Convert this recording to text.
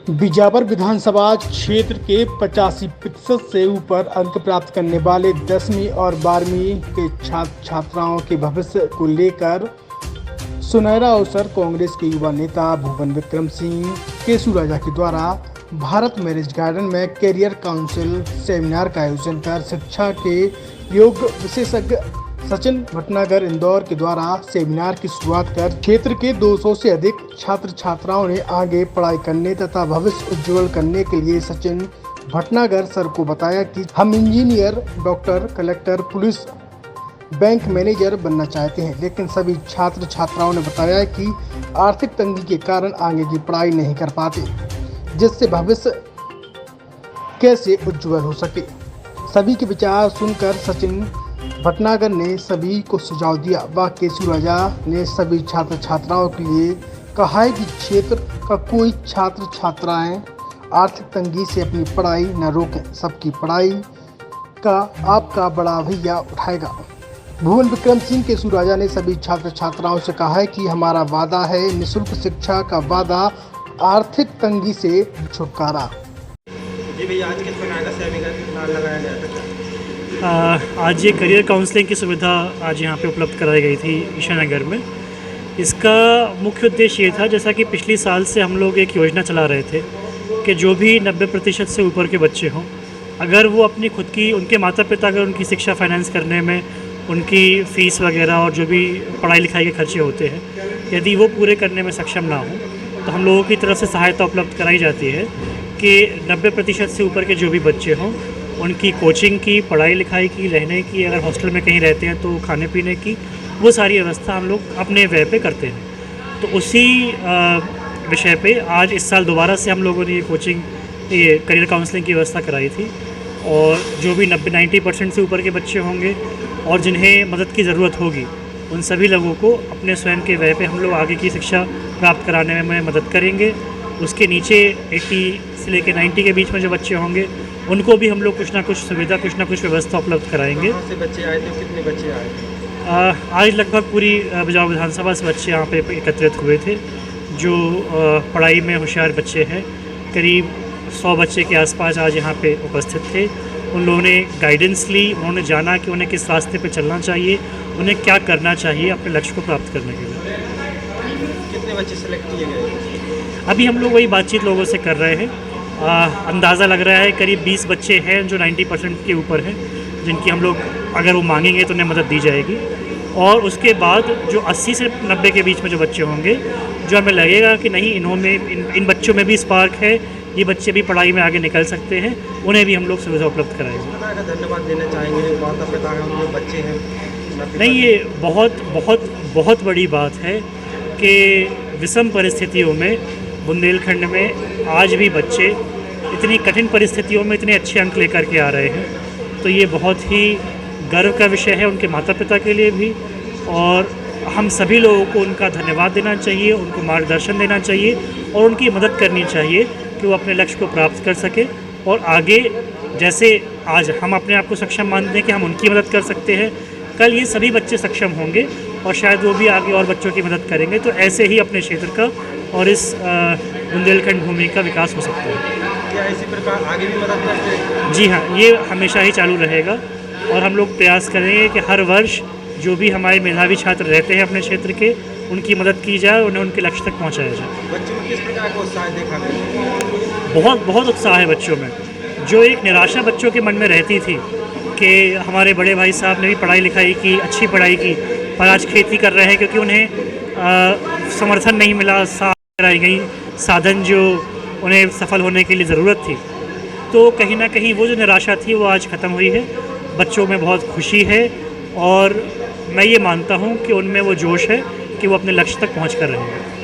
बिजावर विधानसभा क्षेत्र के 85% से ऊपर अंक प्राप्त करने वाले 10वीं और 12वीं के छात्र छात्राओं के भविष्य को लेकर सुनहरा अवसर कांग्रेस के युवा नेता भुवन विक्रम सिंह केसुराजा के द्वारा भारत मैरिज गार्डन में कैरियर काउंसिल सेमिनार का आयोजन कर शिक्षा के योग विशेषज्ञ सचिन भटनागर इंदौर के द्वारा सेमिनार की शुरुआत कर क्षेत्र के 200 से अधिक छात्र छात्राओं ने आगे पढ़ाई करने तथा भविष्य उज्जवल करने के लिए सचिन भटनागर सर को बताया कि हम engineer, doctor, collector, police, bank manager बनना चाहते हैं, लेकिन सभी छात्र छात्राओं ने बताया कि आर्थिक तंगी के कारण आगे की पढ़ाई नहीं कर पाते, जिससे भविष्य कैसे उज्जवल हो सके। सभी के विचार सुनकर सचिन भटनागर ने सभी को सुझाव दिया व केसुराजा ने सभी छात्र छात्राओं के लिए कहा है कि क्षेत्र का कोई छात्र छात्राएं आर्थिक तंगी से अपनी पढ़ाई न रोकें, सबकी पढ़ाई का आपका बड़ा भैया उठाएगा। भुवन विक्रम सिंह केसुराजा ने सभी छात्र छात्राओं से कहा है कि हमारा वादा है निःशुल्क शिक्षा का वादा, आर्थिक तंगी से छुटकारा। जी भैया, आज किस प्रकार का सेमिनार लगाया गया था? आज ये करियर काउंसलिंग की सुविधा आज यहाँ पे उपलब्ध कराई गई थी ईशानगर में। इसका मुख्य उद्देश्य ये था, जैसा कि पिछले साल से हम लोग एक योजना चला रहे थे कि जो भी 90% से ऊपर के बच्चे हों, अगर वो अपनी खुद की, उनके माता पिता अगर उनकी शिक्षा फाइनेंस करने में, उनकी फ़ीस वगैरह और जो भी पढ़ाई लिखाई के खर्चे होते हैं, यदि वो पूरे करने में सक्षम ना हो तो हम लोगों की तरफ से सहायता उपलब्ध कराई जाती है कि 90% से ऊपर के जो भी बच्चे हों उनकी कोचिंग की, पढ़ाई लिखाई की, रहने की, अगर हॉस्टल में कहीं रहते हैं तो खाने पीने की, वो सारी व्यवस्था हम लोग अपने व्यय पे करते हैं। तो उसी विषय पे आज इस साल दोबारा से हम लोगों ने ये करियर काउंसलिंग की व्यवस्था कराई थी और जो भी 90% से ऊपर के बच्चे होंगे और जिन्हें मदद की ज़रूरत होगी, उन सभी लोगों को अपने स्वयं के व्यय पे हम लोग आगे की शिक्षा प्राप्त कराने में मदद करेंगे। उसके नीचे 80 से लेकर 90 के बीच में जो बच्चे होंगे उनको भी हम लोग कुछ ना कुछ सुविधा, कुछ ना कुछ व्यवस्था उपलब्ध कराएंगे। कहाँ से बच्चे आए थे? कितने बच्चे आए थे? आज लगभग पूरी बिजावर विधानसभा से बच्चे यहाँ पे एकत्रित हुए थे, जो पढ़ाई में होशियार बच्चे हैं। करीब 100 बच्चे के आसपास आज यहाँ पे उपस्थित थे। उन लोगों ने गाइडेंस ली, उन्होंने जाना कि उन्हें किस रास्ते पे चलना चाहिए, उन्हें क्या करना चाहिए अपने लक्ष्य को प्राप्त करने के लिए। कितने बच्चे सेलेक्ट किए गए? अभी हम लोग वही बातचीत लोगों से कर रहे हैं। अंदाज़ा लग रहा है करीब 20 बच्चे हैं जो 90% के ऊपर हैं, जिनकी हम लोग अगर वो मांगेंगे तो उन्हें मदद दी जाएगी। और उसके बाद जो 80 से 90 के बीच में जो बच्चे होंगे, जो हमें लगेगा कि नहीं इन बच्चों में भी स्पार्क है, ये बच्चे भी पढ़ाई में आगे निकल सकते हैं, उन्हें भी हम लोग सुविधा उपलब्ध कराएंगे। धन्यवाद देना चाहेंगे माता पिता जो बच्चे हैं? नहीं, ये बहुत बहुत बहुत बड़ी बात है कि विषम परिस्थितियों में बुंदेलखंड में आज भी बच्चे इतनी कठिन परिस्थितियों में इतने अच्छे अंक लेकर के आ रहे हैं। तो ये बहुत ही गर्व का विषय है उनके माता पिता के लिए भी, और हम सभी लोगों को उनका धन्यवाद देना चाहिए, उनको मार्गदर्शन देना चाहिए और उनकी मदद करनी चाहिए कि वो अपने लक्ष्य को प्राप्त कर सके। और आगे जैसे आज हम अपने आप को सक्षम मानते हैं कि हम उनकी मदद कर सकते हैं, कल ये सभी बच्चे सक्षम होंगे और शायद वो भी आगे और बच्चों की मदद करेंगे। तो ऐसे ही अपने क्षेत्र का और इस बुंदेलखंड भूमि का विकास हो सकता है। क्या इसी प्रकार आगे भी मदद करते हैं? जी हाँ, ये हमेशा ही चालू रहेगा और हम लोग प्रयास करेंगे कि हर वर्ष जो भी हमारे मेधावी छात्र रहते हैं अपने क्षेत्र के, उनकी मदद की जाए, उन्हें उनके लक्ष्य तक पहुँचाया जाए। बच्चों में किस प्रकार का उत्साह देखा गया? बहुत बहुत उत्साह है बच्चों में। जो एक निराशा बच्चों के मन में रहती थी कि हमारे बड़े भाई साहब ने भी पढ़ाई लिखाई की, अच्छी पढ़ाई की, पर आज खेती कर रहे हैं क्योंकि उन्हें समर्थन नहीं मिला, कराई गई साधन जो उन्हें सफल होने के लिए ज़रूरत थी। तो कहीं ना कहीं वो जो निराशा थी वो आज ख़त्म हुई है। बच्चों में बहुत खुशी है और मैं ये मानता हूँ कि उनमें वो जोश है कि वो अपने लक्ष्य तक पहुँच कर रहे हैं।